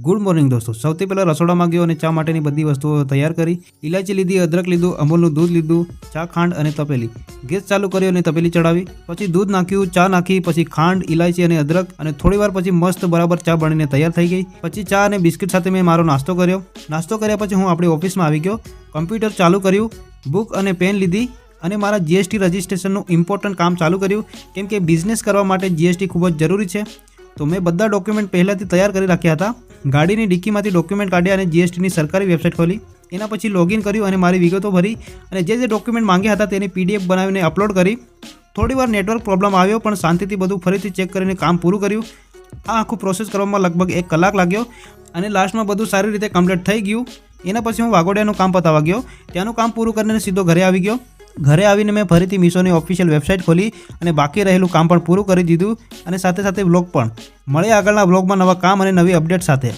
Good morning दोस्तों। સૌથી પહેલાં રસોડામાં ગયો અને ચા માટેની બધી વસ્તુઓ તૈયાર કરી। ઇલાયચી લીધી, અદરક લીધું, અમૂલનું દૂધ લીધું, ચા, ખાંડ અને તપેલી। ગેસ ચાલુ કર્યો અને તપેલી ચડાવી, પછી દૂધ નાખ્યું, ચા નાખી, પછી ખાંડ, ઇલાયચી અને અદરક અને થોડીવાર પછી મસ્ત બરાબર ચા બનીને તૈયાર થઈ ગઈ। પછી ચા અને બિસ્કિટ સાથે મેં મારો નાસ્તો કર્યો। નાસ્તો કર્યા પછી હું આપણી ઓફિસમાં આવી ગયો, કમ્પ્યુટર ચાલુ કર્યું, બુક અને પેન લીધી અને મારા જીએસટી રજિસ્ટ્રેશનનું ઇમ્પોર્ટન્ટ કામ ચાલુ કર્યું, કેમ કે બિઝનેસ કરવા માટે જીએસટી ખૂબ જ જરૂરી છે। તો મેં બધા ડોક્યુમેન્ટ પહેલાંથી તૈયાર કરી રાખ્યા હતા। ગાડીની ડિક્કીમાંથી ડોક્યુમેન્ટ કાઢ્યા અને જીએસટીની સરકારી વેબસાઇટ ખોલી, એના પછી લોગિન કર્યું અને મારી વિગતો ભરી અને જે ડોક્યુમેન્ટ માંગ્યા હતા તેની પીડીએફ બનાવીને અપલોડ કરી। થોડીવાર નેટવર્ક પ્રોબ્લેમ આવ્યો પણ શાંતિથી બધું ફરીથી ચેક કરીને કામ પૂરું કર્યું। આ આખું પ્રોસેસ કરવામાં લગભગ 1 કલાક લાગ્યો અને લાસ્ટમાં બધું સારી રીતે કમ્પ્લીટ થઈ ગયું। એના પછી હું વાઘોડિયાનું કામ પતાવવા ગયો, ત્યાંનું કામ પૂરું કરીને સીધો ઘરે આવી ગયો। ઘરે આવીને મેં ફરીથી મીશોની ઓફિશિયલ વેબસાઇટ ખોલી અને બાકી રહેલું કામ પણ પૂરું કરી દીધું અને સાથે સાથે વ્લોગ પણ। મળે આગળના વ્લોગમાં નવા કામ અને નવી અપડેટ સાથે।